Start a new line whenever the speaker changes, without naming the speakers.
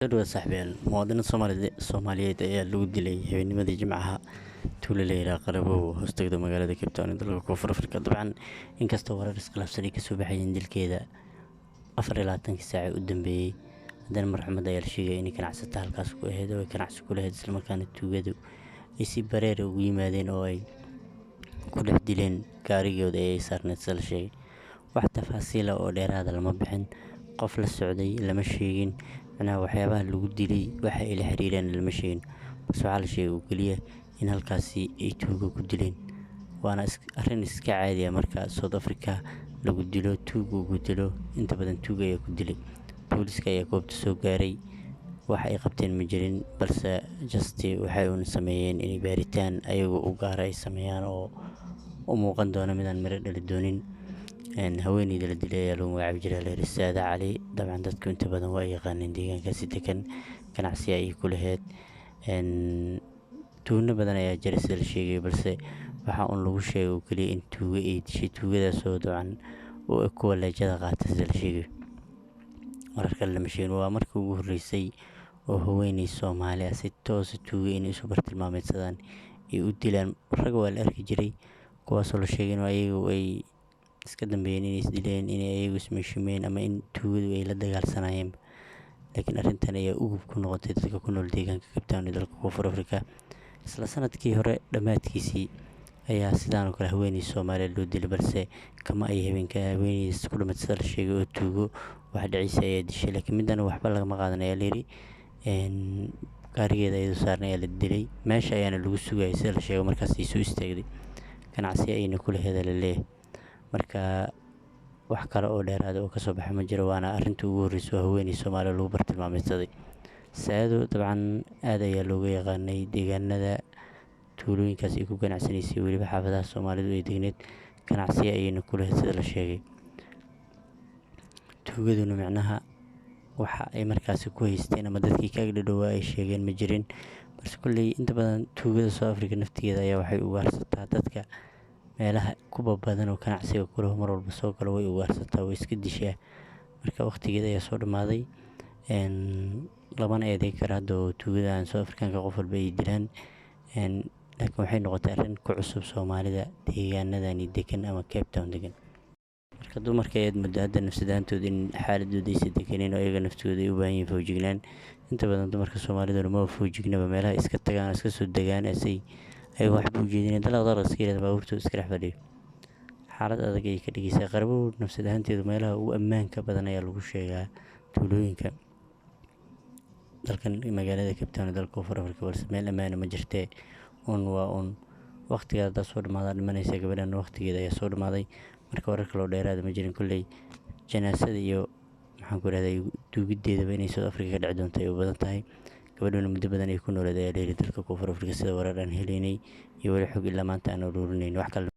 Sodhawaad saaxiibayaal, muwaadiniinta Soomaaliyeed ayaa lagu dilay habeennimadii Jimcaha tuulo la yiraahdo Qarabo oo hoostagta magaalada Cape Town ee dalka Koonfur Afrika. Dabcan inkastoo warar iskhilaafsan ay kasoo baxayeen dilkeeda 24 saac u dambeeyay, haddana marxuumada ayaa la sheegay in ganacsato halkaas ku ahayd oo ay ganacsi ku lahayd, isla markaana tuugadu ay si bareer ah ugu yimaadeen oo ay ku dhex dileen gaarigooda ay saarneed sida la sheegay. Wax tafaasiil ah oo dheeraad ah lama bixin, qof la socday lama sheegin, waxyaabaha lagu dilay waxa ay la xiriireen lama sheegin, balse waxaa la sheegay oo keliya in halkaasi ay tuugo ku dileen. Waana arrin iska caadi ah marka South Africa lagu dilo, tuug uu dilo, inta badan tuug ayaa ku dilay. Booliska ayaa goobta soo gaaray, wax ay qabteen ma jirin, balse waxay uun sameeyeen in baaritaan ayagu u gaar ah ay sameeyaan oo u muuqan doona midaan miro dhali doonin. Haweeneyda la dilay ayaa lagu magacaabi jiray Leila Saada Cali. Dabcan dadku inta badan waa yaqaaneen, deegaankaasi degan, ganacsi ayay ku lahayd. Tuuno badan ayaa jiray sida la sheegay, balse waxaa uun lagu sheegay oo keliya in tuugo ay dishay, tuugadaasoo dabcan kuwa leejada qaata sida la sheegay. Warar kale lama sheegin. Waa markii ugu horreysay oo haweeney Soomaali ah si toos ah tuugo inay isu bartilmaameedsadaan ay u dilaan. Rag waa la arki jiray, kuwaasoo la sheegay in ayagu ay iska dambeeyeen, inay is dileen, inay ayagu ismeeshimeen ama in tuugadu ay la dagaalsanayeen. Laakiin arrintan ayaa ugub ku noqotay dadka ku nool deegaanka Cape Town ee dalka Koonfur Afrika. Isla sanadkii hore dhammaadkiisii ayaa sidaan oo kale haweeney Soomaaliyeed loo dilay, balse kama ay haweeneydaas ku dhimatay sida la sheegay oo tuugo wax dhiciisa ayaa dishay. Laakiin middan waxba lagama qaadan ayaa la yiri, gaarigeeda iyadoo saaran ayaa la dilay, meesha ayaana lagu sugayay sida la sheegay. Markaas ay soo istaagday, ganacsi ayayna ku lahayd la leeyahay. Marka wax kale oo dheeraad ah oo kasoo baxay ma jiro, waana arrintii ugu horreysay oo haweeney Soomaali lagu bartilmaameedsaday. Saado dabcan aad ayaa looga yaqaanay deegaanada tuulooyinkaas ay ku ganacsanaysay, weliba xaafadaha Soomaalidu ay degneed, ganacsiyo ayayna ku lahayd sida la sheegay. Tuugaduna waxa ay markaasi ku haysteen ama dadkii ka agdhowaa ay sheegeen ma jirin, balse kolley inta badan tuugada South Africa naftigeeda ayaa waxay ugaarsataa dadka meelaha kuba badan oo ganacsiga ku leh, mar walba soo galo way ugaarsataa, way iska dishaa. Marka waqtigeeda ayaa soo dhammaaday, lamana eedeyn karo hadda oo tuugada South Africanka qof walba ay dilaan. Laakiin waxay noqotay arrin ku cusub Soomaalida deegaanadani degan ama Cape Town degan. Marka dumarka ayaad moodaa hadda nafsadahantooda in xaaladooda aysan deganeyn oo ayaga naftooda ay u baahan yihiin foojignaan. Inta badan dumarka Soomaaliduna ma foojignaba, meelaha iska tagaan iska soo degaan ayaga waxba u jeedinayaan, dalaq iska yiraahdo, baabuurtooda iska dhex fadhiyo. Xaalad adag ayay ka dhigaysaa. Qarabo nafsadahanteedu meelaha ugu ammaanka badan ayaa lagu sheegaa tuulooyinka dalkan magaalada Cape Town ee dalka Koonfur Afrika, balse meel ammaan ah ma jirtee. Waqtigeeda haddaa soo dhammaadaa dhimanaysa, gabadhan waqtigeeda ayaa soo dhammaaday. Marka warar kale oo dheeraad ah ma jirin. Kolley janaasada iyo tuugideedaba inay South Africa ka dhici doonto ay u badan tahay. Gabadhuna muddo badan ay ku nooleed ayaa la yiri dalka Koonfur Afrika, sida warar aan helaynay iyo weli xog ilaa maanta aan ururinayno. Wax kale